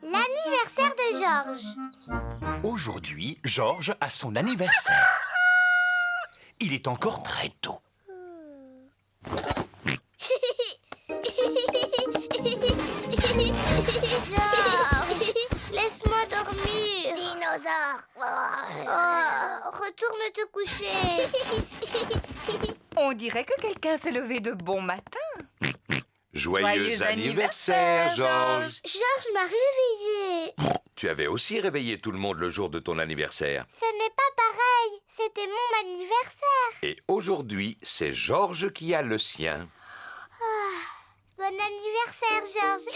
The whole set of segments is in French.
L'anniversaire de Georges. Aujourd'hui, Georges a son anniversaire. Il est encore très tôt. Georges, laisse-moi dormir. Dinosaure. Oh, retourne te coucher. On dirait que quelqu'un s'est levé de bon matin. Joyeux anniversaire, Georges! Georges m'a réveillée. Tu avais aussi réveillé tout le monde le jour de ton anniversaire. Ce n'est pas pareil. C'était mon anniversaire. Et aujourd'hui, c'est Georges qui a le sien. Bon anniversaire, Georges.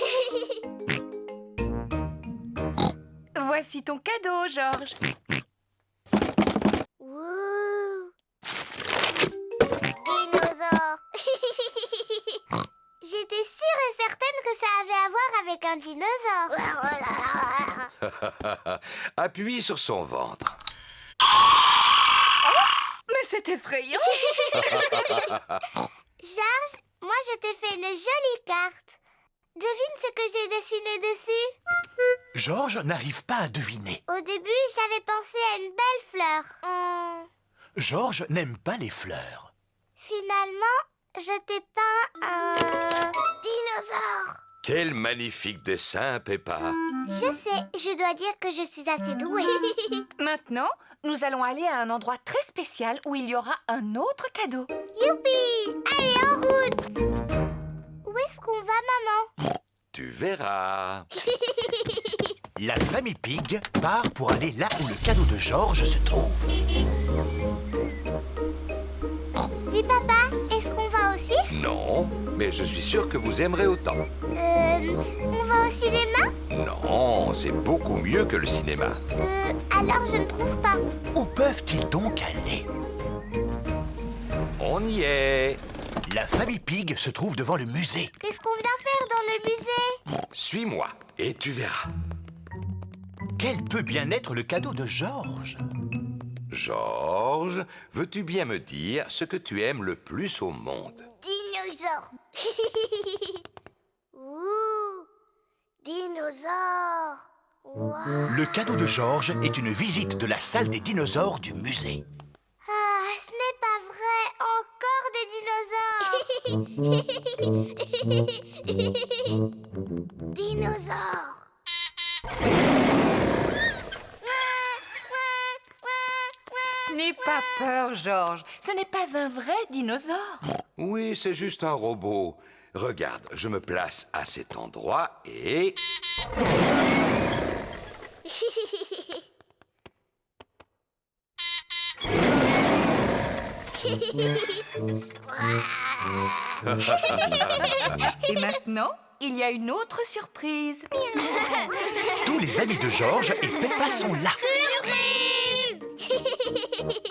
Voici ton cadeau, Georges. Wouh. Dinosaure. J'étais sûre et certaine que ça avait à voir avec un dinosaure. Appuie sur son ventre. Mais c'est effrayant. Georges, moi je t'ai fait une jolie carte. Devine ce que j'ai dessiné dessus. Georges n'arrive pas à deviner. Au début, j'avais pensé à une belle fleur. Georges n'aime pas les fleurs. Finalement, je t'ai peint un dinosaure. Quel magnifique dessin, Peppa. Je sais, je dois dire que je suis assez douée. Maintenant, nous allons aller à un endroit très spécial où il y aura un autre cadeau. Youpi! Allez, en route! Où est-ce qu'on va, maman? Tu verras. La famille Pig part pour aller là où le cadeau de Georges se trouve. Dis, papa, est-ce qu'on va aussi? Non, mais je suis sûr que vous aimerez autant. On va au cinéma? Non, c'est beaucoup mieux que le cinéma. Alors je ne trouve pas. Où peuvent-ils donc aller? On y est. La famille Pig se trouve devant le musée. Qu'est-ce qu'on vient faire dans le musée? Suis-moi et tu verras. Quel peut bien être le cadeau de Georges? Georges, veux-tu bien me dire ce que tu aimes le plus au monde? Dinosaure. Ouh, dinosaure. Wow. Le cadeau de Georges est une visite de la salle des dinosaures du musée. Ah, ce n'est pas vrai. Encore des dinosaures. Dinosaures. N'aie pas peur, Georges. Ce n'est pas un vrai dinosaure. Oui, c'est juste un robot. Regarde, je me place à cet endroit et... Et maintenant, il y a une autre surprise. Tous les amis de Georges et Peppa sont là.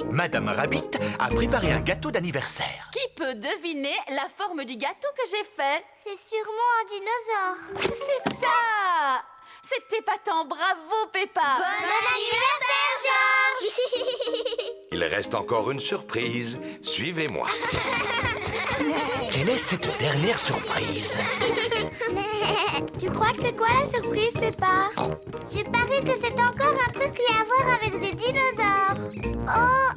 Madame Rabbit a préparé un gâteau d'anniversaire. Qui peut deviner la forme du gâteau que j'ai fait? C'est sûrement un dinosaure. C'est ça! C'est épatant, bravo Peppa! Bon anniversaire, Georges. Il reste encore une surprise. Suivez-moi. Quelle est cette dernière surprise? Tu crois que c'est quoi la surprise, Peppa? Je parie que c'est encore un truc qui a à voir avec des dinosaures. Oh,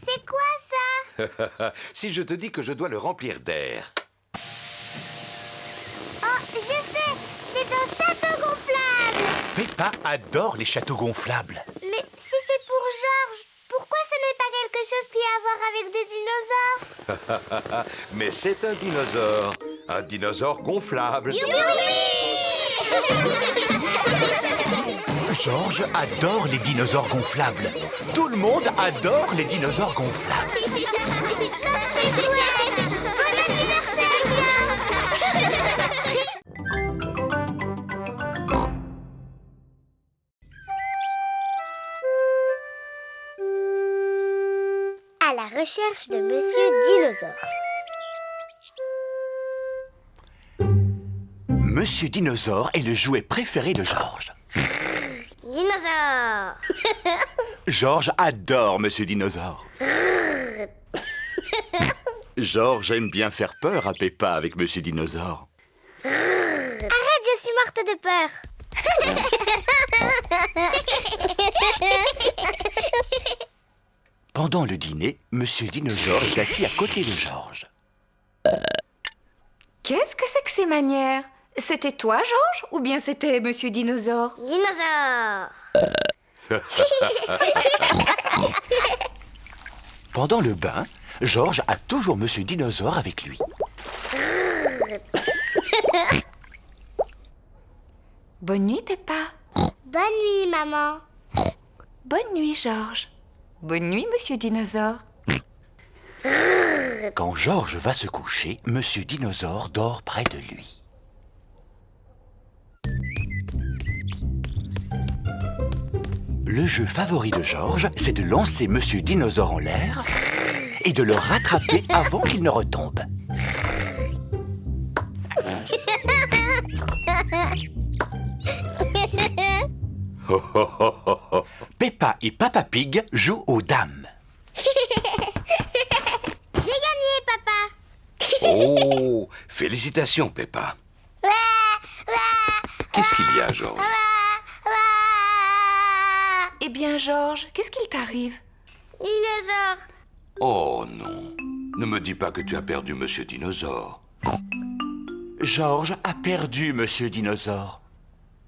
c'est quoi ça? Si je te dis que je dois le remplir d'air. Oh, je sais, c'est un château gonflable. Peppa adore les châteaux gonflables. Mais si c'est pour Georges, pourquoi ce n'est pas quelque chose qui a à voir avec des dinosaures? Mais c'est un dinosaure. Un dinosaure gonflable. Georges adore les dinosaures gonflables. Tout le monde adore les dinosaures gonflables. Comme c'est chouette! Bon anniversaire, Georges! À la recherche de Monsieur Dinosaure. Monsieur Dinosaure est le jouet préféré de Georges. Dinosaure! Georges adore Monsieur Dinosaure. Georges aime bien faire peur à Peppa avec Monsieur Dinosaure. Arrête, je suis morte de peur. Pendant le dîner, Monsieur Dinosaure est assis à côté de Georges. Qu'est-ce que c'est que ces manières? C'était toi, Georges, ou bien c'était Monsieur Dinosaure? Dinosaure. Pendant le bain, Georges a toujours Monsieur Dinosaure avec lui. Bonne nuit, Peppa. Bonne nuit, maman. Bonne nuit, Georges. Bonne nuit, Monsieur Dinosaure. Quand Georges va se coucher, Monsieur Dinosaure dort près de lui. Le jeu favori de Georges, c'est de lancer Monsieur Dinosaure en l'air et de le rattraper avant qu'il ne retombe. Peppa et Papa Pig jouent aux dames. J'ai gagné, papa. Oh, félicitations, Peppa. Qu'est-ce qu'il y a, Georges? Eh bien, Georges, qu'est-ce qu'il t'arrive? Dinosaure. Oh non, ne me dis pas que tu as perdu Monsieur Dinosaure. Georges a perdu Monsieur Dinosaure.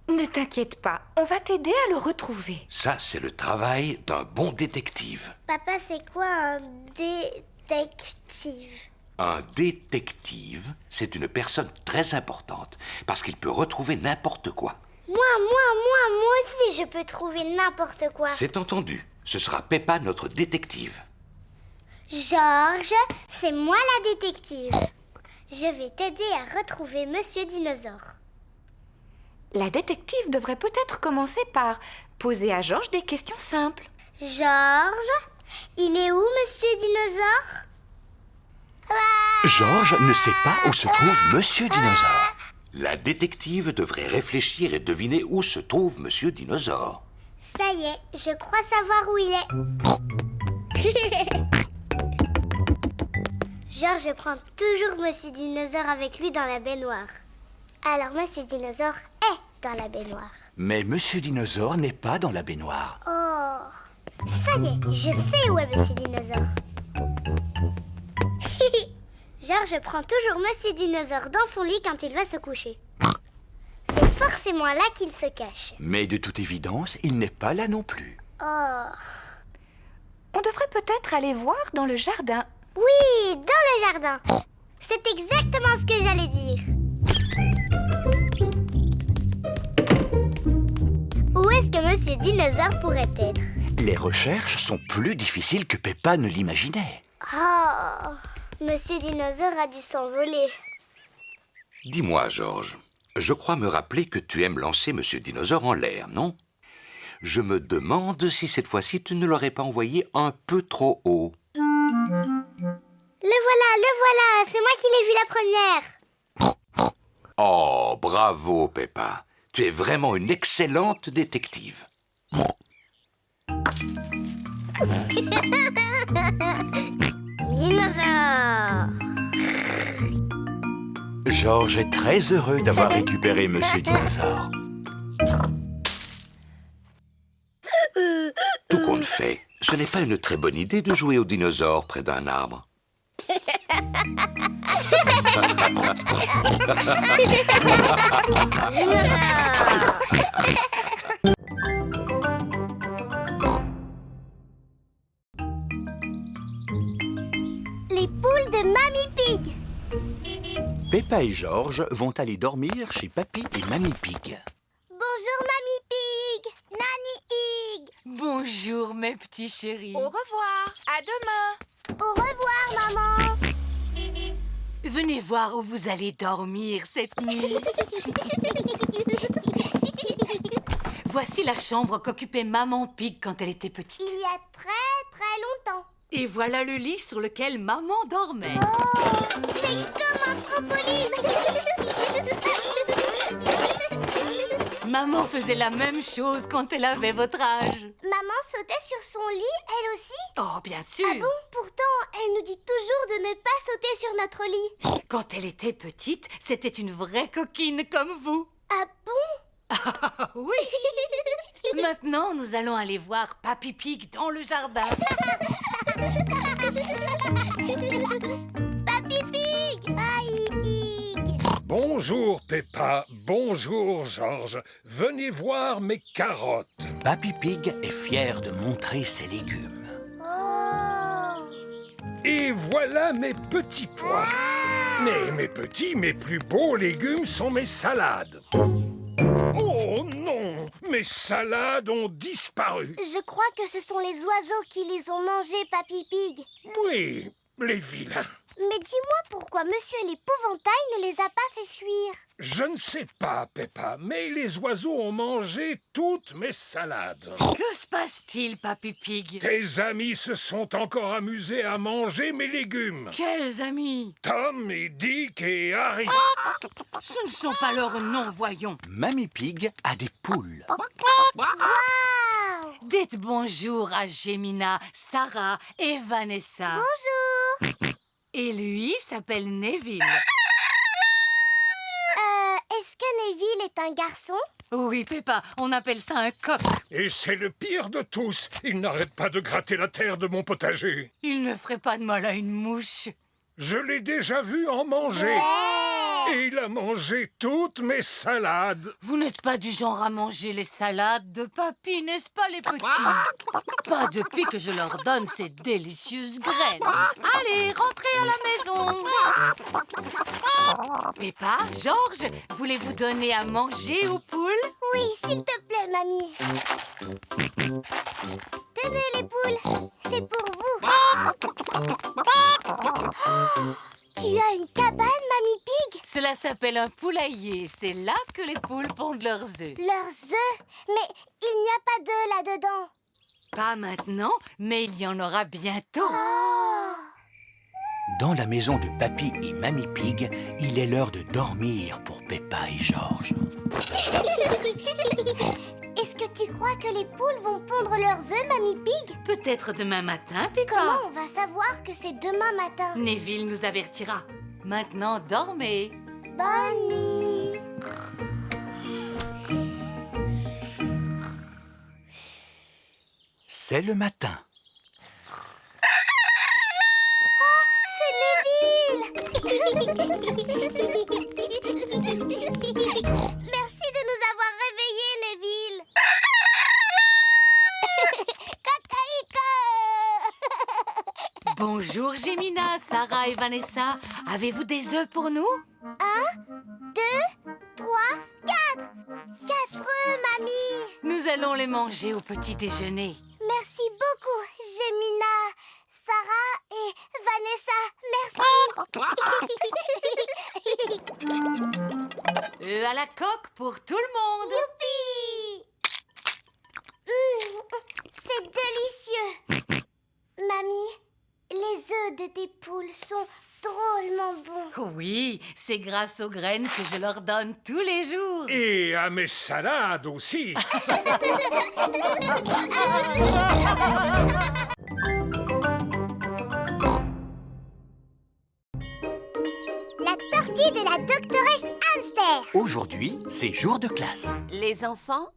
Ne t'inquiète pas, on va t'aider à le retrouver. Ça, c'est le travail d'un bon détective. Papa, c'est quoi un détective? Un détective, c'est une personne très importante parce qu'il peut retrouver n'importe quoi. Moi aussi, je peux trouver n'importe quoi. C'est entendu. Ce sera Peppa, notre détective. Georges, c'est moi la détective. Je vais t'aider à retrouver Monsieur Dinosaure. La détective devrait peut-être commencer par poser à Georges des questions simples. Georges, il est où Monsieur Dinosaure? Georges ne sait pas où se trouve Monsieur Dinosaure. La détective devrait réfléchir et deviner où se trouve Monsieur Dinosaure. Ça y est, je crois savoir où il est. Georges prend toujours Monsieur Dinosaure avec lui dans la baignoire. Alors Monsieur Dinosaure est dans la baignoire. Mais Monsieur Dinosaure n'est pas dans la baignoire. Oh, ça y est, je sais où est Monsieur Dinosaure. Georges prend toujours Monsieur Dinosaure dans son lit quand il va se coucher. C'est forcément là qu'il se cache. Mais de toute évidence, il n'est pas là non plus. Oh, On devrait peut-être aller voir dans le jardin. oui, dans le jardin. C'est exactement ce que j'allais dire. Où est-ce que Monsieur Dinosaure pourrait être? Les recherches sont plus difficiles que Peppa ne l'imaginait. Oh, Monsieur Dinosaure a dû s'envoler. Dis-moi, Georges, je crois me rappeler que tu aimes lancer Monsieur Dinosaure en l'air, non? Je me demande si cette fois-ci tu ne l'aurais pas envoyé un peu trop haut. Le voilà, c'est moi qui l'ai vu la première. Oh, bravo, Peppa. Tu es vraiment une excellente détective. Dinosaure. Georges est très heureux d'avoir récupéré Monsieur Dinosaure. Tout compte fait, ce n'est pas une très bonne idée de jouer aux dinosaures près d'un arbre. Les poules de Mamie Pig. Peppa et Georges vont aller dormir chez Papy et Mamie Pig. Bonjour Mamie Pig. Nanny Pig. Bonjour, mes petits chéris. Au revoir, à demain. Au revoir maman. Venez voir où vous allez dormir cette nuit. Voici la chambre qu'occupait Maman Pig quand elle était petite. Il y a très longtemps. Et voilà le lit sur lequel Maman dormait. Oh, c'est comme un trampoline. Maman faisait la même chose quand elle avait votre âge. Maman sautait sur son lit, elle aussi? Oh, bien sûr. Ah bon? Pourtant, elle nous dit toujours de ne pas sauter sur notre lit. Quand elle était petite, c'était une vraie coquine comme vous. Ah bon? Ah oui. Maintenant, nous allons aller voir Papy Pig dans le jardin. Papy Pig! Pig! Bonjour Peppa, bonjour Georges. Venez voir mes carottes. Papy Pig est fier de montrer ses légumes. Oh! Et voilà mes petits pois. Mais mes petits, mes plus beaux légumes sont mes salades. Oh non, mes salades ont disparu. Je crois que ce sont les oiseaux qui les ont mangés, Papy Pig. Oui, les vilains. Mais dis-moi pourquoi Monsieur l'Épouvantail ne les a pas fait fuir. Je ne sais pas, Peppa, mais les oiseaux ont mangé toutes mes salades. Que se passe-t-il, Papy Pig? Tes amis se sont encore amusés à manger mes légumes. Quels amis? Tom et Dick et Harry. Ce ne sont pas leurs noms, voyons. Mamie Pig a des poules. Waouh! Dites bonjour à Gemina, Sarah et Vanessa. Bonjour! Et lui s'appelle Neville. Est-ce que Neville est un garçon? Oui, Peppa, on appelle ça un coq. Et c'est le pire de tous. Il n'arrête pas de gratter la terre de mon potager. Il ne ferait pas de mal à une mouche. Je l'ai déjà vu en manger. Et il a mangé toutes mes salades. Vous n'êtes pas du genre à manger les salades de papy, n'est-ce pas, les petits? Pas depuis que je leur donne ces délicieuses graines. Allez, rentrez à la maison. Peppa, Georges, voulez-vous donner à manger aux poules? Oui, s'il te plaît, mamie. Tenez les poules, c'est pour vous. Oh, tu as une cabane, Mamie Pig? Cela s'appelle un poulailler. C'est là que les poules pondent leurs œufs. Leurs œufs? Mais il n'y a pas d'œufs là-dedans. Pas maintenant, mais il y en aura bientôt. Oh! Dans la maison de Papy et Mamie Pig, il est l'heure de dormir pour Peppa et Georges. Est-ce que tu crois que les poules vont pondre leurs œufs, Mamie Pig? Peut-être demain matin, Peppa. Comment on va savoir que c'est demain matin? Neville nous avertira. Maintenant, dormez. Bonne nuit. C'est le matin. C'est Neville! Merci de nous avoir réveillés, Neville. Cacaïca! Bonjour, Gemina, Sarah et Vanessa. Avez-vous des œufs pour nous? 1, 2, 3, 4. 4 œufs, mamie. Nous allons les manger au petit déjeuner. Merci beaucoup, Gemina, Sarah et Vanessa. Merci. Œufs à la coque pour tout le monde. Youpi! C'est délicieux. Mamie, les œufs de tes poules sont drôlement bons. Oui, c'est grâce aux graines que je leur donne tous les jours. Et à mes salades aussi. La tortue de la doctoresse Hamster. Aujourd'hui, c'est jour de classe. Les enfants,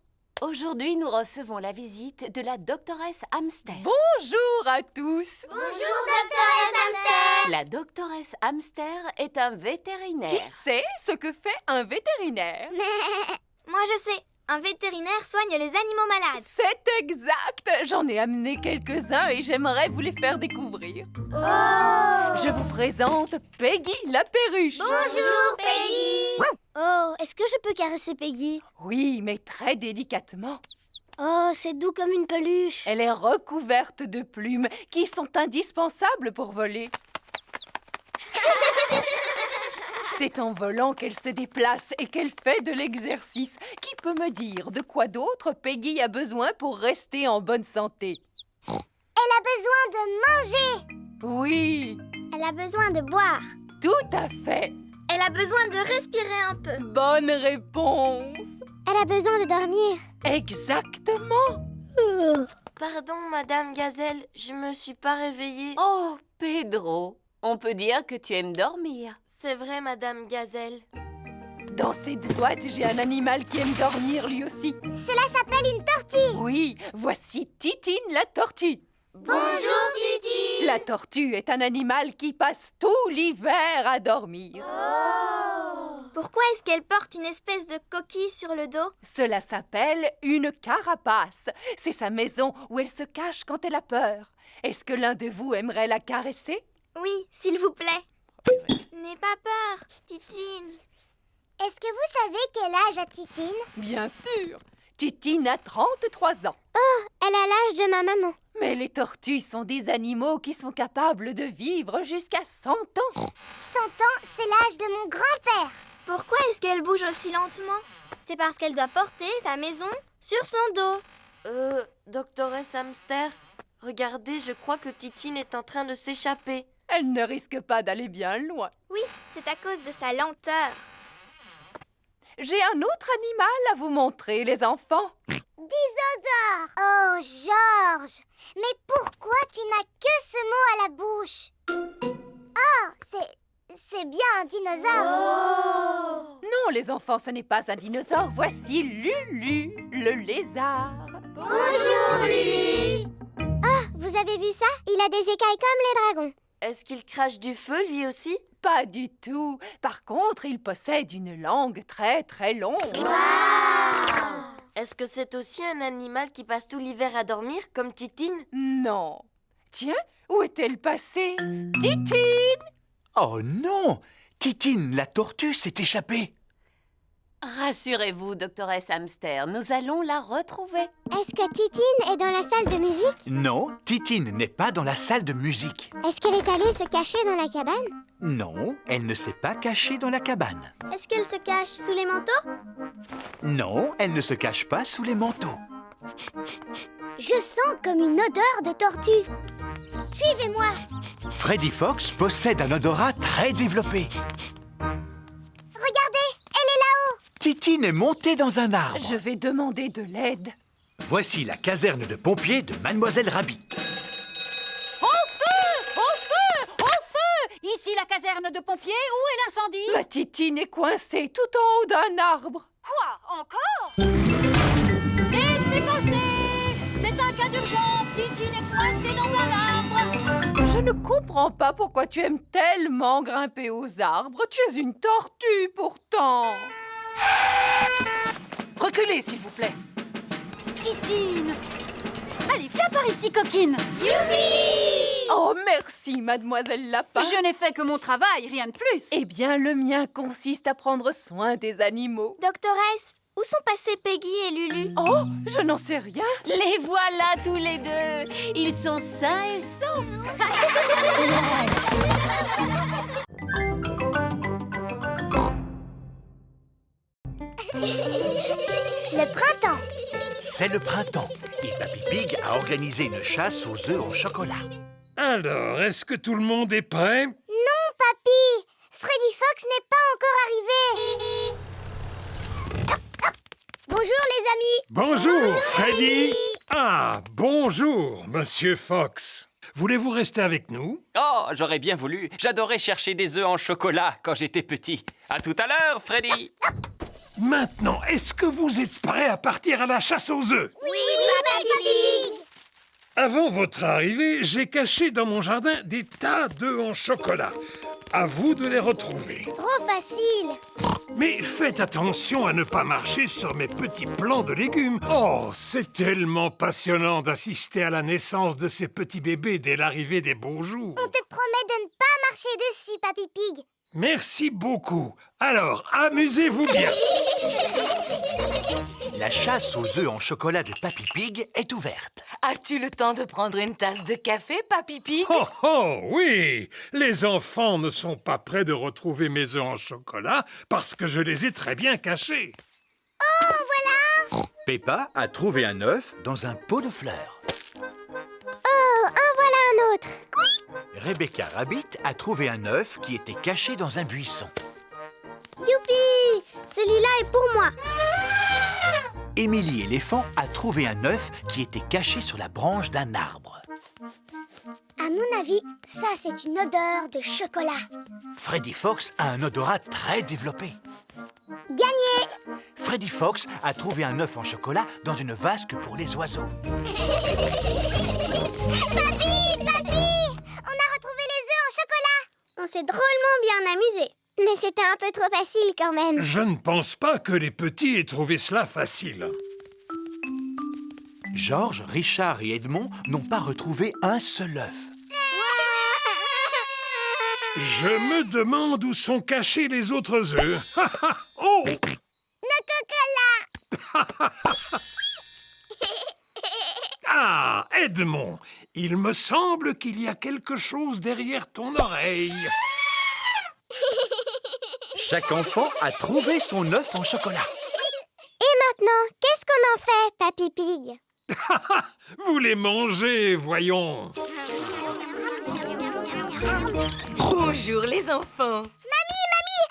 aujourd'hui nous recevons la visite de la doctoresse Hamster. Bonjour à tous. Bonjour, doctoresse Hamster. La doctoresse Hamster est un vétérinaire. Qui sait ce que fait un vétérinaire? Moi, je sais. Un vétérinaire soigne les animaux malades. C'est exact. J'en ai amené quelques-uns et j'aimerais vous les faire découvrir. Oh! Je vous présente Peggy la perruche. Bonjour, Peggy. Oh, est-ce que je peux caresser Peggy? Oui, mais très délicatement. Oh, c'est doux comme une peluche. Elle est recouverte de plumes qui sont indispensables pour voler. C'est en volant qu'elle se déplace et qu'elle fait de l'exercice. Qui peut me dire de quoi d'autre Peggy a besoin pour rester en bonne santé? Elle a besoin de manger. Oui, Elle a besoin de boire. tout à fait. Elle a besoin de respirer un peu. Bonne réponse. Elle a besoin de dormir. Exactement. Pardon, Madame Gazelle, je me suis pas réveillée. Oh, Pedro, on peut dire que tu aimes dormir. C'est vrai, Madame Gazelle. Dans cette boîte, j'ai un animal qui aime dormir lui aussi. Cela s'appelle une tortue. Oui, voici Titine la tortue. Bonjour, Titi. La tortue est un animal qui passe tout l'hiver à dormir. Pourquoi est-ce qu'elle porte une espèce de coquille sur le dos? Cela s'appelle une carapace. C'est sa maison où elle se cache quand elle a peur. Est-ce que l'un de vous aimerait la caresser? Oui, s'il vous plaît. N'aie pas peur, Titine. Est-ce que vous savez quel âge a Titine? Bien sûr. Titine a 33 ans. Elle a l'âge de ma maman. Mais les tortues sont des animaux qui sont capables de vivre jusqu'à 100 ans. 100 ans, c'est l'âge de mon grand-père. Pourquoi est-ce qu'elle bouge aussi lentement? C'est parce qu'elle doit porter sa maison sur son dos. Doctoresse Hamster, regardez, je crois que Titine est en train de s'échapper. Elle ne risque pas d'aller bien loin. Oui, c'est à cause de sa lenteur. J'ai un autre animal à vous montrer, les enfants. Dinosaure. Oh, Georges, mais pourquoi tu n'as que ce mot à la bouche? Oh, c'est bien un dinosaure. Non, les enfants, ce n'est pas un dinosaure. Voici Lulu, le lézard. Bonjour, Lulu. Oh, vous avez vu ça? Il a des écailles comme les dragons. Est-ce qu'il crache du feu, lui aussi? Pas du tout. Par contre, il possède une langue très très longue. Est-ce que c'est aussi un animal qui passe tout l'hiver à dormir, comme Titine? Non. Tiens, où est-elle passée? Titine! Oh non! Titine, la tortue, s'est échappée. Rassurez-vous, doctoresse Hamster, nous allons la retrouver. Est-ce que Titine est dans la salle de musique? Non, Titine n'est pas dans la salle de musique. Est-ce qu'elle est allée se cacher dans la cabane? Non, elle ne s'est pas cachée dans la cabane. Est-ce qu'elle se cache sous les manteaux? Non, elle ne se cache pas sous les manteaux. Je sens comme une odeur de tortue. Suivez-moi. Freddy Fox possède un odorat très développé. Regardez, elle est là-haut. Titine est montée dans un arbre. Je vais demander de l'aide. Voici la caserne de pompiers de Mademoiselle Rabbit. Ici la caserne de pompiers, où est l'incendie? Ma Titine est coincée tout en haut d'un arbre. Quoi? Encore? Laissez passer! C'est un cas d'urgence, Titine est coincée dans un arbre. Je ne comprends pas pourquoi tu aimes tellement grimper aux arbres. Tu es une tortue, pourtant. Reculez, s'il vous plaît. Titine! Allez, viens par ici, coquine! Oh, merci, mademoiselle Lapin. Je n'ai fait que mon travail, rien de plus. Eh bien, le mien consiste à prendre soin des animaux. Doctoresse, où sont passés Peggy et Lulu? Oh, je n'en sais rien. Les voilà tous les deux. Ils sont sains et saufs. Le printemps. C'est le printemps et Papy Pig a organisé une chasse aux œufs en chocolat. Alors, est-ce que tout le monde est prêt? Non, papy. Freddy Fox n'est pas encore arrivé. Bonjour, les amis. Bonjour, Freddy. Ah, bonjour, Monsieur Fox. Voulez-vous rester avec nous? Oh, j'aurais bien voulu. J'adorais chercher des œufs en chocolat quand j'étais petit. À tout à l'heure, Freddy. Maintenant, est-ce que vous êtes prêts à partir à la chasse aux œufs? Oui, Papy Pig. Avant votre arrivée, j'ai caché dans mon jardin des tas d'œufs en chocolat. À vous de les retrouver. Trop facile. Mais faites attention à ne pas marcher sur mes petits plants de légumes. Oh, c'est tellement passionnant d'assister à la naissance de ces petits bébés dès l'arrivée des beaux jours. On te promet de ne pas marcher dessus, Papy Pig. Merci beaucoup. Alors, amusez-vous bien. La chasse aux œufs en chocolat de Papy Pig est ouverte. As-tu le temps de prendre une tasse de café, Papy Pig? Oh, oh, oui. Les enfants ne sont pas prêts de retrouver mes œufs en chocolat parce que je les ai très bien cachés. Oh, voilà. Peppa a trouvé un œuf dans un pot de fleurs. Oh, en voilà un autre. Rebecca Rabbit a trouvé un œuf qui était caché dans un buisson. Youpi! Celui-là est pour moi. Émilie Éléphant a trouvé un œuf qui était caché sur la branche d'un arbre. Ah, À mon avis, ça c'est une odeur de chocolat. Freddy Fox a un odorat très développé. Gagné! Freddy Fox a trouvé un œuf en chocolat dans une vasque pour les oiseaux. Papy! Papy! On a retrouvé les œufs en chocolat! On s'est drôlement bien amusé. Mais c'était un peu trop facile quand même. Je ne pense pas que les petits aient trouvé cela facile. Georges, Richard et Edmond n'ont pas retrouvé un seul œuf. Je me demande où sont cachés les autres œufs. Oh! Nos cocolas! Ah, Edmond, il me semble qu'il y a quelque chose derrière ton oreille. Chaque enfant a trouvé son œuf en chocolat. Et maintenant, qu'est-ce qu'on en fait, Papy Pig? Vous les mangez, voyons. Bonjour les enfants. Mamie,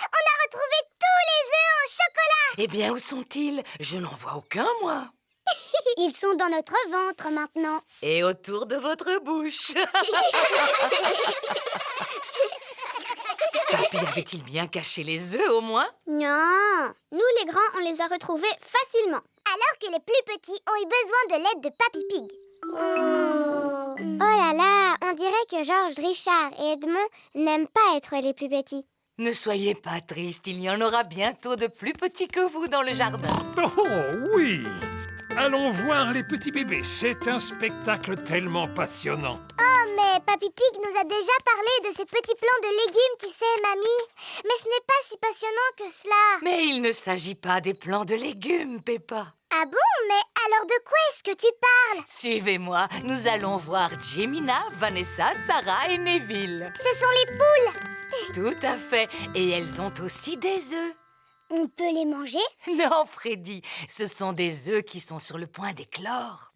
on a retrouvé tous les œufs en chocolat! Eh bien, où sont-ils? Je n'en vois aucun, moi. Ils sont dans notre ventre maintenant. Et autour de votre bouche. Papy avait-il bien caché les œufs, au moins? Non, nous les grands, on les a retrouvés facilement. Alors que les plus petits ont eu besoin de l'aide de Papy Pig. Oh là là, on dirait que Georges, Richard et Edmond n'aiment pas être les plus petits. Ne soyez pas triste, il y en aura bientôt de plus petits que vous dans le jardin. Oh oui! Allons voir les petits bébés. C'est un spectacle tellement passionnant. Oh, mais Papy Pig nous a déjà parlé de ces petits plants de légumes, tu sais, mamie. Mais ce n'est pas si passionnant que cela. Mais il ne s'agit pas des plants de légumes, Peppa. Ah bon? Mais alors de quoi est-ce que tu parles? Suivez-moi, nous allons voir Jemina, Vanessa, Sarah et Neville. Ce sont les poules. Tout à fait, et elles ont aussi des œufs. On peut les manger? Non, Freddy, ce sont des œufs qui sont sur le point d'éclore.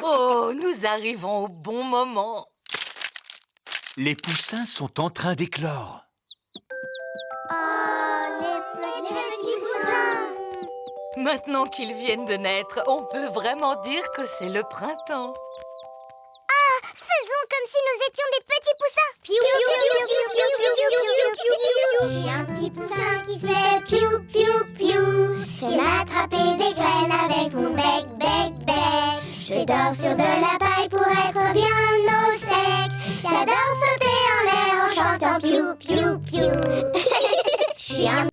Oh, nous arrivons au bon moment. Les poussins sont en train d'éclore. Oh, les petits poussins. Maintenant qu'ils viennent de naître, on peut vraiment dire que c'est le printemps. Faisons comme si nous étions des petits poussins. Piou, piou, piou, piou, piou, piou, piou, piou. Je suis un petit poussin qui fait piou, piou, piou. J'aime attraper des graines avec mon bec, bec, bec. Je dors sur de la paille pour être bien au sec. J'adore sauter en l'air en chantant piou, piou, piou. Je suis un...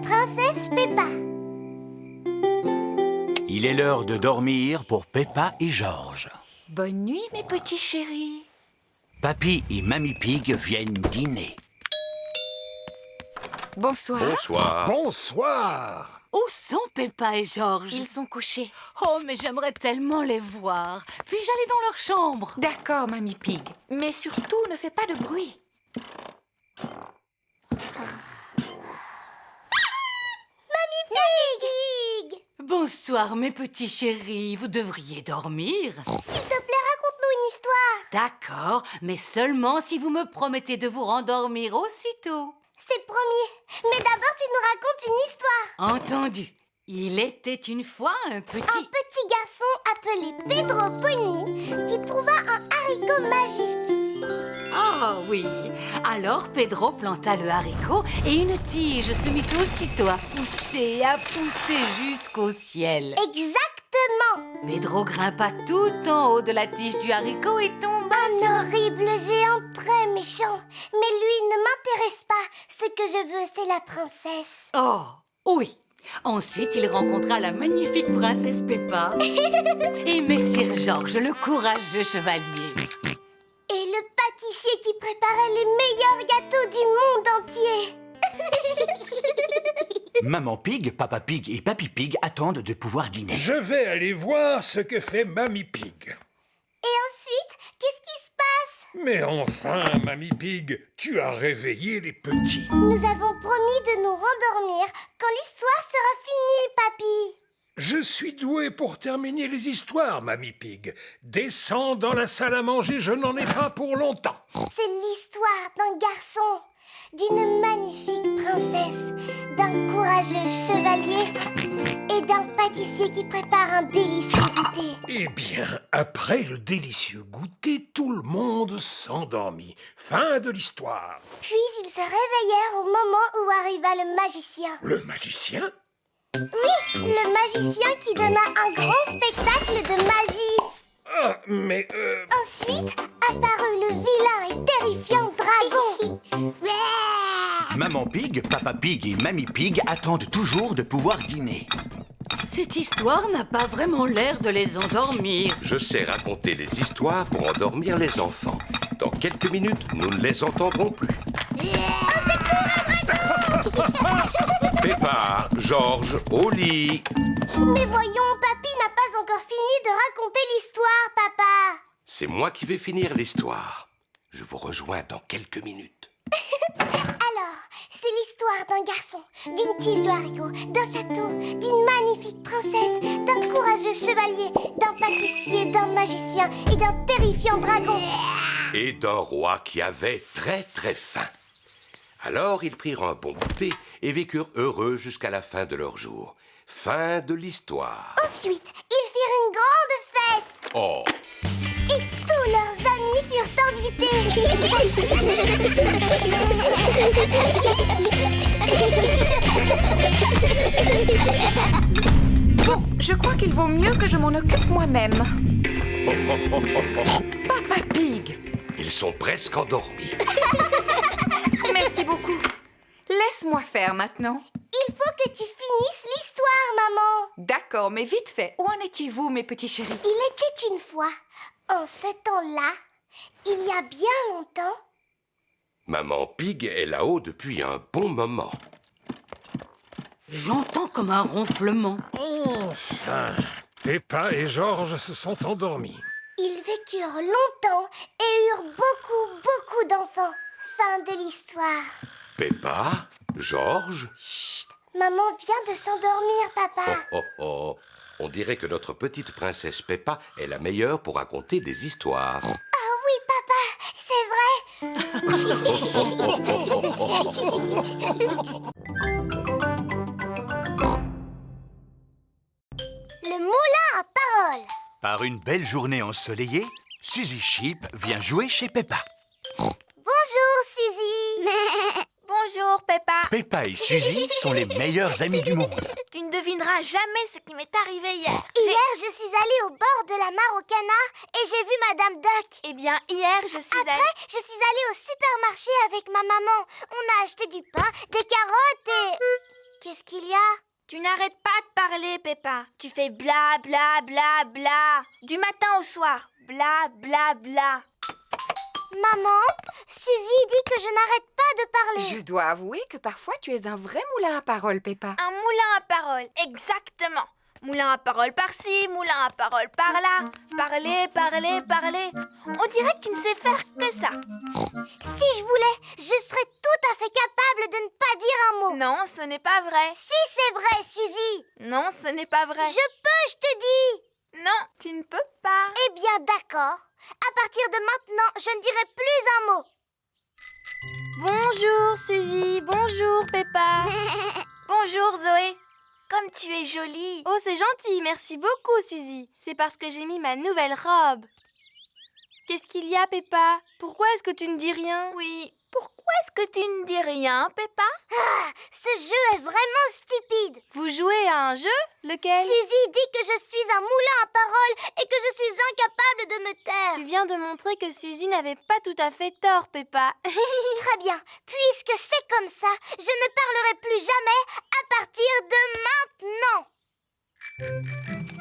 Princesse Peppa. Il est l'heure de dormir pour Peppa et Georges. Bonne nuit, mes petits chéris. Papy et Mamie Pig viennent dîner. Bonsoir. Bonsoir. Bonsoir. Où sont Peppa et Georges? Ils sont couchés. Oh, mais j'aimerais tellement les voir. Puis-je aller dans leur chambre? D'accord, Mamie Pig. Mais surtout, ne fais pas de bruit. Pig. Bonsoir, mes petits chéris. Vous devriez dormir. S'il te plaît, raconte-nous une histoire. D'accord, mais seulement si vous me promettez de vous rendormir aussitôt. C'est promis. Mais d'abord, tu nous racontes une histoire. Entendu. Il était une fois un petit... Un petit garçon appelé Pedro Pony qui trouva un haricot magique. Ah oui. Alors Pedro planta le haricot et une tige se mit aussitôt à pousser jusqu'au ciel. Exactement. Pedro grimpa tout en haut de la tige du haricot et tomba Un horrible géant très méchant. Mais lui ne m'intéresse pas. Ce que je veux, c'est la princesse. Oh, oui. Ensuite, il rencontra la magnifique princesse Peppa et Messire Georges, le courageux chevalier. Et le pâtissier qui préparait les meilleurs gâteaux du monde entier. Maman Pig, Papa Pig et Papy Pig attendent de pouvoir dîner. Je vais aller voir ce que fait Mamie Pig. Et ensuite, qu'est-ce qui se passe? Mais enfin, Mamie Pig, tu as réveillé les petits. Nous avons promis de nous rendormir quand l'histoire sera finie, papy. Je suis doué pour terminer les histoires, Mamie Pig. Descends dans la salle à manger, je n'en ai pas pour longtemps. C'est l'histoire d'un garçon, d'une magnifique princesse, d'un courageux chevalier et d'un pâtissier qui prépare un délicieux goûter. Eh bien, après le délicieux goûter, tout le monde s'endormit. Fin de l'histoire. Puis ils se réveillèrent au moment où arriva le magicien. Le magicien? Oui, le magicien qui donna un grand spectacle de magie. Ah, mais Ensuite apparut le vilain et terrifiant dragon. Maman Pig, Papa Pig et Mamie Pig attendent toujours de pouvoir dîner. Cette histoire n'a pas vraiment l'air de les endormir. Je sais raconter les histoires pour endormir les enfants. Dans quelques minutes, nous ne les entendrons plus. Peppa, Georges, au lit. Mais voyons, Papy n'a pas encore fini de raconter l'histoire, papa. C'est moi qui vais finir l'histoire. Je vous rejoins dans quelques minutes. Alors, c'est l'histoire d'un garçon, d'une tige de haricots, d'un château, d'une magnifique princesse, d'un courageux chevalier, d'un pâtissier, d'un magicien et d'un terrifiant dragon. Et d'un roi qui avait très très faim. Alors ils prirent un bon goûter et vécurent heureux jusqu'à la fin de leur jour. Fin de l'histoire. Ensuite, ils firent une grande fête Oh, et tous leurs amis furent invités. Bon, je crois qu'il vaut mieux que je m'en occupe moi-même. Papa Pig, ils sont presque endormis. merci beaucoup. Laisse-moi faire maintenant. Il faut que tu finisses l'histoire, maman. D'accord, mais vite fait. Où en étiez-vous, mes petits chéris? Il était une fois, en ce temps-là, il y a bien longtemps. Maman Pig est là-haut depuis un bon moment. J'entends comme un ronflement. enfin, Peppa et Georges se sont endormis. Ils vécurent longtemps et eurent beaucoup d'enfants. Fin de l'histoire. Peppa, Georges. Chut, maman vient de s'endormir, papa. Oh, oh, oh. On dirait que notre petite princesse Peppa est la meilleure pour raconter des histoires. Ah oui, papa, c'est vrai. Le moulin à paroles. Par une belle journée ensoleillée, Suzy Sheep vient jouer chez Peppa. Bonjour, Suzy. Bonjour, Peppa. Peppa et Suzy sont les meilleures amies du monde. Tu ne devineras jamais ce qui m'est arrivé hier. Hier, je suis allée au bord de la mare au canard et j'ai vu Madame Duck. Eh bien, hier, je suis allée... Après, je suis allée au supermarché avec ma maman. On a acheté du pain, des carottes et... Qu'est-ce qu'il y a? Tu n'arrêtes pas de parler, Peppa. Tu fais bla bla bla bla. Du matin au soir. Bla bla bla. Maman, Suzy dit que je n'arrête pas de parler. Je dois avouer que parfois tu es un vrai moulin à paroles, Peppa. Un moulin à paroles, exactement. Moulin à paroles par-ci, moulin à paroles par-là. Parler, parler, parler. On dirait que tu ne sais faire que ça. Si je voulais, je serais tout à fait capable de ne pas dire un mot. Non, ce n'est pas vrai. Si c'est vrai, Suzy. Non, ce n'est pas vrai. Je peux, je te dis. Non, tu ne peux pas. Eh bien, d'accord. À partir de maintenant, je ne dirai plus un mot. Bonjour, Suzy. Bonjour, Peppa. Bonjour, Zoé. Comme tu es jolie. Oh, c'est gentil, merci beaucoup, Suzy. C'est parce que j'ai mis ma nouvelle robe. Qu'est-ce qu'il y a, Peppa? Pourquoi est-ce que tu ne dis rien? Oui, pourquoi est-ce que tu ne dis rien, Peppa? Ah, ce jeu est vraiment stupide. Vous jouez à un jeu? Lequel? Suzy dit que je suis un moulin à paroles et que je suis incapable de me taire. Tu viens de montrer que Suzy n'avait pas tout à fait tort, Peppa. Très bien. Puisque c'est comme ça, je ne parlerai plus jamais à partir de maintenant.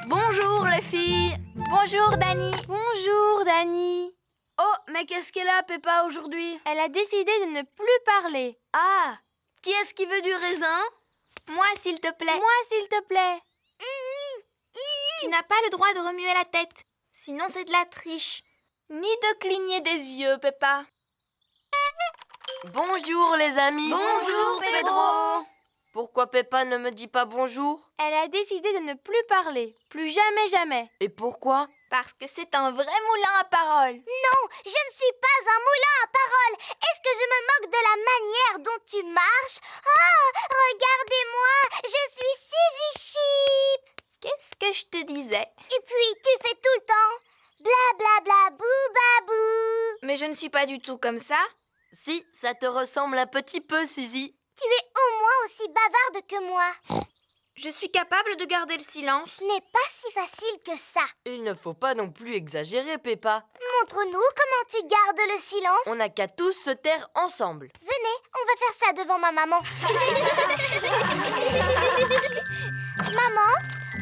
Bonjour, les filles. Bonjour, Dani. Bonjour, Dani. Oh, mais qu'est-ce qu'elle a, Peppa, aujourd'hui? Elle a décidé de ne plus parler. Ah, qui est-ce qui veut du raisin? Moi, s'il te plaît. Moi, s'il te plaît. Tu n'as pas le droit de remuer la tête. Sinon, c'est de la triche. Ni de cligner des yeux, Peppa. Bonjour, les amis. Bonjour, Pedro. Pourquoi Peppa ne me dit pas bonjour? Elle a décidé de ne plus parler. Plus jamais, jamais. Et pourquoi? Parce que c'est un vrai moulin à paroles. Non, je ne suis pas un moulin à paroles. Est-ce que je me moque de la manière dont tu marches? Oh, regardez-moi, je suis Suzy Sheep. Qu'est-ce que je te disais? Et puis, tu fais tout le temps bla bla bla bou babou. Mais je ne suis pas du tout comme ça. Si, ça te ressemble un petit peu, Suzy. Tu es au moins aussi bavarde que moi. Je suis capable de garder le silence. Ce n'est pas si facile que ça. Il ne faut pas non plus exagérer, Peppa. Montre-nous comment tu gardes le silence. On n'a qu'à tous se taire ensemble. Venez, on va faire ça devant ma maman. Maman,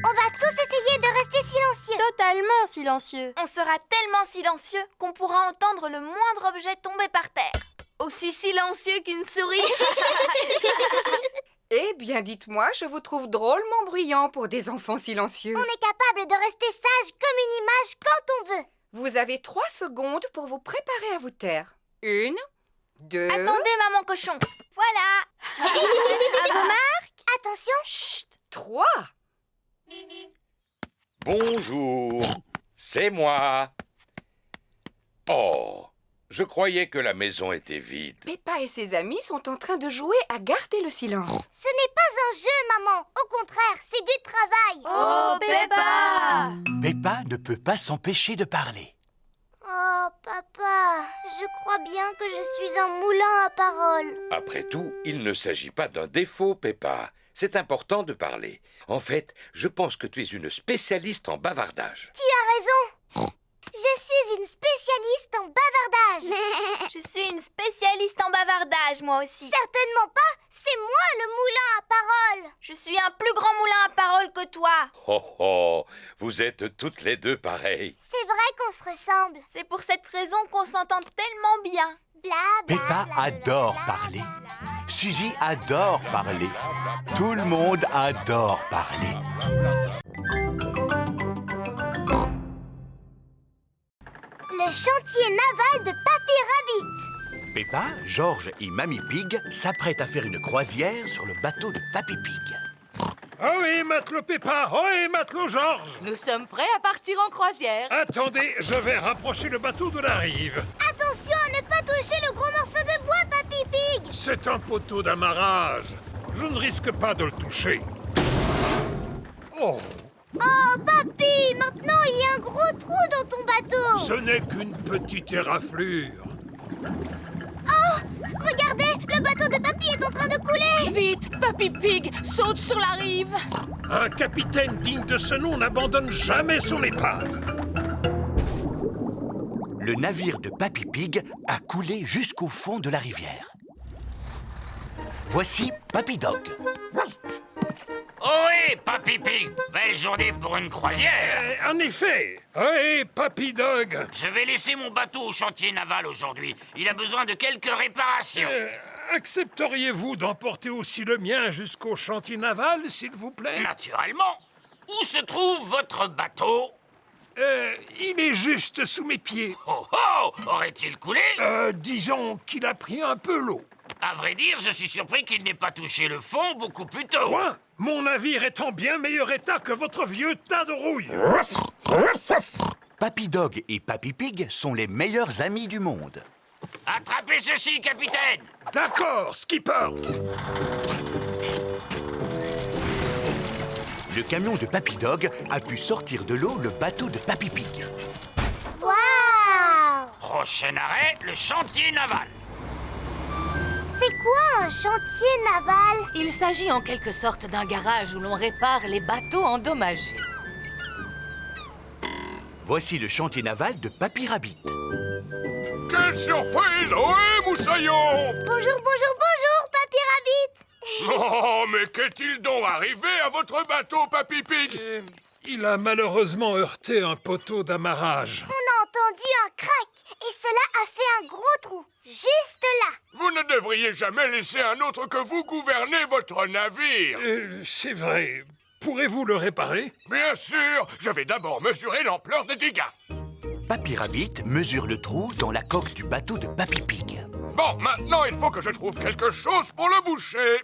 on va tous essayer de rester silencieux. Totalement silencieux. On sera tellement silencieux qu'on pourra entendre le moindre objet tomber par terre. Aussi silencieux qu'une souris. Eh bien, dites-moi, je vous trouve drôlement bruyant pour des enfants silencieux. On est capable de rester sage comme une image quand on veut. Vous avez 3 secondes pour vous préparer à vous taire. 1, 2... Attendez, maman cochon. Voilà. À vos marques. Attention. Chut, 3. Bonjour, c'est moi. Oh, je croyais que la maison était vide. Peppa et ses amis sont en train de jouer à garder le silence. Ce n'est pas un jeu, maman. Au contraire, c'est du travail. Oh, Peppa! Peppa ne peut pas s'empêcher de parler. Oh, papa, je crois bien que je suis un moulin à paroles. Après tout, il ne s'agit pas d'un défaut, Peppa. C'est important de parler. En fait, je pense que tu es une spécialiste en bavardage. Tu as raison. Je suis une spécialiste en bavardage. Je suis une spécialiste en bavardage, moi aussi. Certainement pas. C'est moi le moulin à paroles. Je suis un plus grand moulin à paroles que toi. Oh oh, vous êtes toutes les deux pareilles. C'est vrai qu'on se ressemble. C'est pour cette raison qu'on s'entend tellement bien. Bla, bla, Peppa bla, bla, adore bla, parler. bla, bla. Suzy adore parler. Tout le monde adore parler. Le chantier naval de Papy Rabbit. Peppa, George et Mamie Pig s'apprêtent à faire une croisière sur le bateau de Papy Pig. Ohé, matelot Peppa! Ohé, matelot George! Nous sommes prêts à partir en croisière. Attendez, je vais rapprocher le bateau de la rive. Attention à ne pas toucher le gros morceau de bois, Papy Pig. C'est un poteau d'amarrage. Je ne risque pas de le toucher. Oh, Oh, Papy, maintenant il y a un gros trou dans ton bateau. ce n'est qu'une petite éraflure. Oh, regardez, le bateau de Papy est en train de couler. Vite, Papy Pig, saute sur la rive. Un capitaine digne de ce nom n'abandonne jamais son épave. Le navire de Papy Pig a coulé jusqu'au fond de la rivière. Voici Papy Dog. Ohé, Papy Pig! Belle journée pour une croisière! En effet. Hey, Papy Dog. Je vais laisser mon bateau au chantier naval aujourd'hui. Il a besoin de quelques réparations. Accepteriez-vous d'emporter aussi le mien jusqu'au chantier naval, s'il vous plaît? Naturellement. Où se trouve votre bateau? Il est juste sous mes pieds. Oh oh! Aurait-il coulé? Disons qu'il a pris un peu l'eau. À vrai dire, je suis surpris qu'il n'ait pas touché le fond beaucoup plus tôt. Quoi? Mon navire est en bien meilleur état que votre vieux tas de rouille. Papy Dog et Papy Pig sont les meilleurs amis du monde. Attrapez ceci, capitaine! D'accord, skipper. Le camion de Papy Dog a pu sortir de l'eau le bateau de Papy Pig. Waouh! Prochain arrêt, le chantier naval. C'est quoi un chantier naval? Il s'agit en quelque sorte d'un garage où l'on répare les bateaux endommagés. Voici le chantier naval de Papy Rabbit. Quelle surprise! Ohé, moussaillon! Bonjour, bonjour, bonjour, Papy Rabbit. Oh, mais qu'est-il donc arrivé à votre bateau, Papy Pig? Il a malheureusement heurté un poteau d'amarrage. On a entendu un crack et cela a fait un gros trou, juste là. Vous ne devriez jamais laisser un autre que vous gouverner votre navire. C'est vrai. Pourrez-vous le réparer? Bien sûr. Je vais d'abord mesurer l'ampleur des dégâts. Papy Rabbit mesure le trou dans la coque du bateau de Papy Pig. Bon, maintenant, il faut que je trouve quelque chose pour le boucher.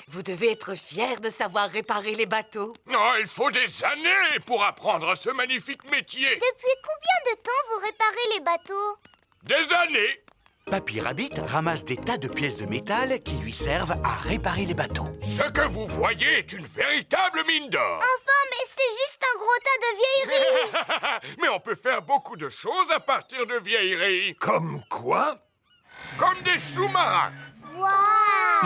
Vous devez être fier de savoir réparer les bateaux. Non, il faut des années pour apprendre ce magnifique métier. Depuis combien de temps vous réparez les bateaux? Des années. Papy Rabbit ramasse des tas de pièces de métal qui lui servent à réparer les bateaux. Ce que vous voyez est une véritable mine d'or. Enfin, mais c'est juste un gros tas de vieilleries. Mais on peut faire beaucoup de choses à partir de vieilleries. Comme quoi? Comme des sous-marins. Waouh!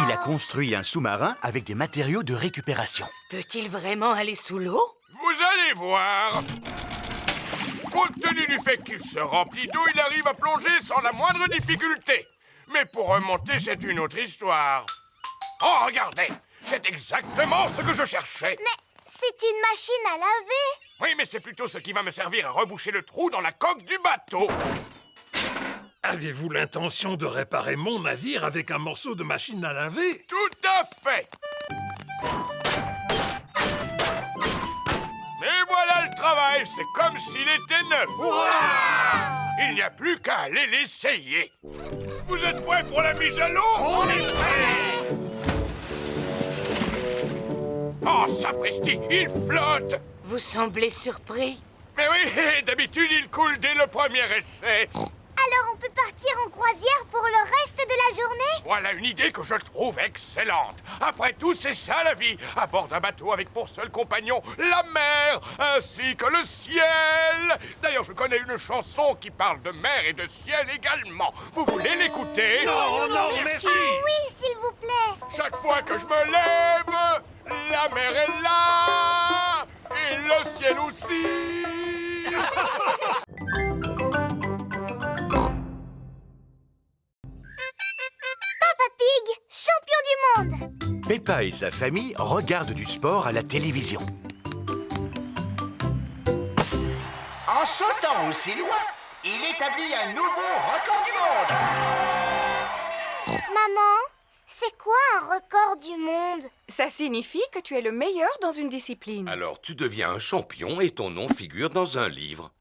Il a construit un sous-marin avec des matériaux de récupération. Peut-il vraiment aller sous l'eau? Vous allez voir. Compte tenu du fait qu'il se remplit d'eau, il arrive à plonger sans la moindre difficulté. Mais pour remonter, c'est une autre histoire. Oh, regardez, c'est exactement ce que je cherchais. Mais c'est une machine à laver. Oui, mais c'est plutôt ce qui va me servir à reboucher le trou dans la coque du bateau. Avez-vous l'intention de réparer mon navire avec un morceau de machine à laver? Tout à fait. Mais voilà le travail, c'est comme s'il était neuf. Il n'y a plus qu'à aller l'essayer. Vous êtes prêts pour la mise à l'eau? On est prêts. Oh, sapristi, il flotte. Vous semblez surpris. Mais oui, d'habitude, il coule dès le premier essai. Alors on peut partir en croisière pour le reste de la journée? Voilà une idée que je trouve excellente. Après tout, c'est ça la vie. À bord d'un bateau avec pour seul compagnon la mer, ainsi que le ciel. D'ailleurs, je connais une chanson qui parle de mer et de ciel également. Vous voulez l'écouter? Non, merci. Oui, s'il vous plaît. Chaque fois que je me lève, la mer est là et le ciel aussi. Papa Pig, champion du monde. Peppa et sa famille regardent du sport à la télévision. En sautant aussi loin, il établit un nouveau record du monde. Maman, c'est quoi un record du monde? Ça signifie que tu es le meilleur dans une discipline. Alors tu deviens un champion et ton nom figure dans un livre.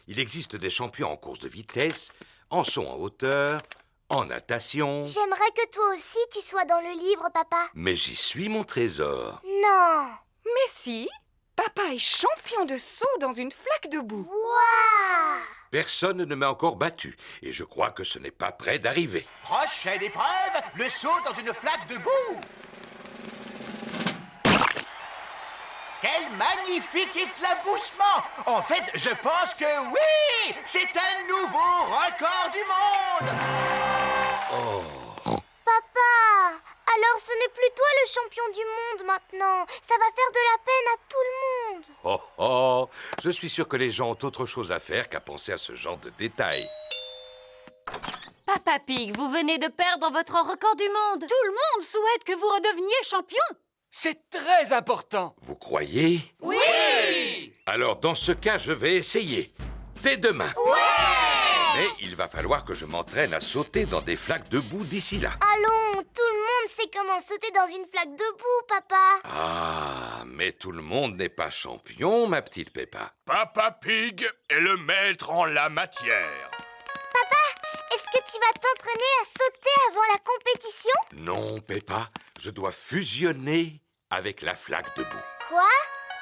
Il existe des champions en course de vitesse, en saut en hauteur, en natation. J'aimerais que toi aussi tu sois dans le livre, papa. Mais j'y suis, mon trésor. Non. Mais si, papa est champion de saut dans une flaque de boue. Waouh! Personne ne m'a encore battu et je crois que ce n'est pas près d'arriver. Prochaine épreuve, le saut dans une flaque de boue. Quel magnifique éclaboussement! En fait, je pense que oui! C'est un nouveau record du monde! Papa, alors ce n'est plus toi le champion du monde maintenant. Ça va faire de la peine à tout le monde. Oh oh, je suis sûr que les gens ont autre chose à faire qu'à penser à ce genre de détails. Papa Pig, vous venez de perdre votre record du monde. Tout le monde souhaite que vous redeveniez champion. C'est très important. Vous croyez? Oui! Alors dans ce cas, je vais essayer. Dès demain. Ouais! Mais il va falloir que je m'entraîne à sauter dans des flaques de boue d'ici là. Allons, tout le monde sait comment sauter dans une flaque de boue, papa. Ah, mais tout le monde n'est pas champion, ma petite Peppa. Papa Pig est le maître en la matière. Est-ce que tu vas t'entraîner à sauter avant la compétition? Non, Peppa, je dois fusionner avec la flaque de boue. Quoi?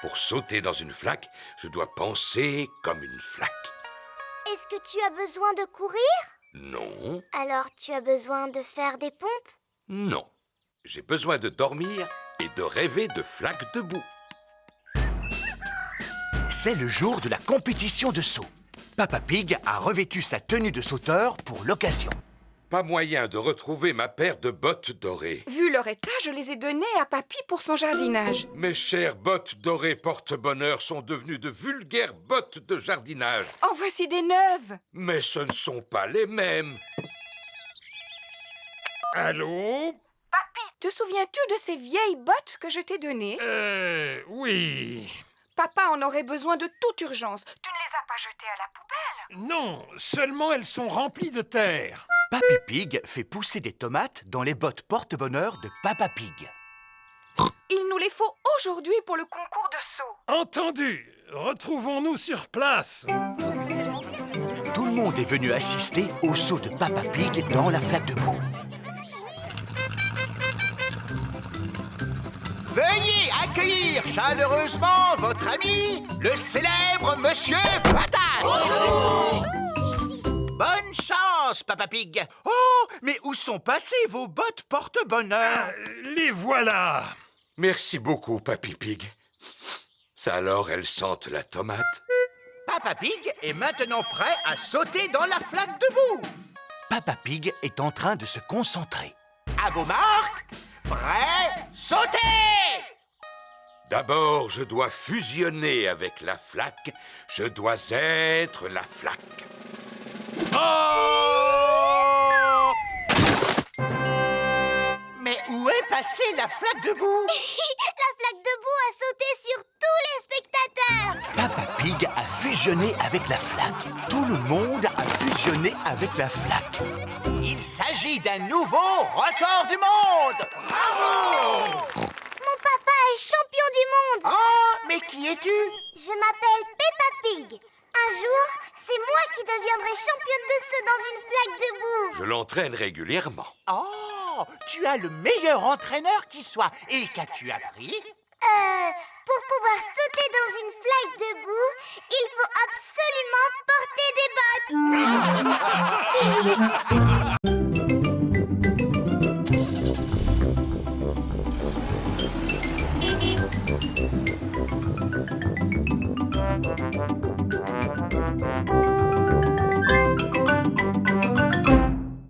Pour sauter dans une flaque, je dois penser comme une flaque. Est-ce que tu as besoin de courir? Non, Alors tu as besoin de faire des pompes? non. J'ai besoin de dormir et de rêver de flaques de boue. C'est le jour de la compétition de saut. Papa Pig a revêtu sa tenue de sauteur pour l'occasion. Pas moyen de retrouver ma paire de bottes dorées. Vu leur état, je les ai données à Papy pour son jardinage. Mes chères bottes dorées porte-bonheur sont devenues de vulgaires bottes de jardinage. En voici des neuves. Mais ce ne sont pas les mêmes. Allô? Te souviens-tu de ces vieilles bottes que je t'ai données? Oui. Papa en aurait besoin de toute urgence. Tu ne les as pas jetées à la poubelle? Non, seulement elles sont remplies de terre. Papy Pig fait pousser des tomates dans les bottes porte-bonheur de Papa Pig. Il nous les faut aujourd'hui pour le concours de saut. Entendu. Retrouvons-nous sur place. Tout le monde est venu assister au saut de Papa Pig dans la flaque de boue. accueillir chaleureusement votre ami, le célèbre Monsieur Patate. Bonne chance, Papa Pig. Oh, mais où sont passées vos bottes porte-bonheur? Les voilà. Merci beaucoup, Papy Pig. Ça alors, elles sentent la tomate? Papa Pig est maintenant prêt à sauter dans la flaque de boue. Papa Pig est en train de se concentrer. À vos marques, prêt, sautez! D'abord, je dois fusionner avec la flaque. Je dois être la flaque. Oh! Mais où est passée la flaque de boue? La flaque de boue a sauté sur tous les spectateurs. Papa Pig a fusionné avec la flaque. Tout le monde a fusionné avec la flaque. Il s'agit d'un nouveau record du monde! Mon papa est champion du monde. Oh, mais qui es-tu? Je m'appelle Peppa Pig. Un jour, c'est moi qui deviendrai championne de saut dans une flaque de boue. Je l'entraîne régulièrement. Oh, tu as le meilleur entraîneur qui soit. Et qu'as-tu appris? Pour pouvoir sauter dans une flaque de boue, il faut absolument porter des bottes.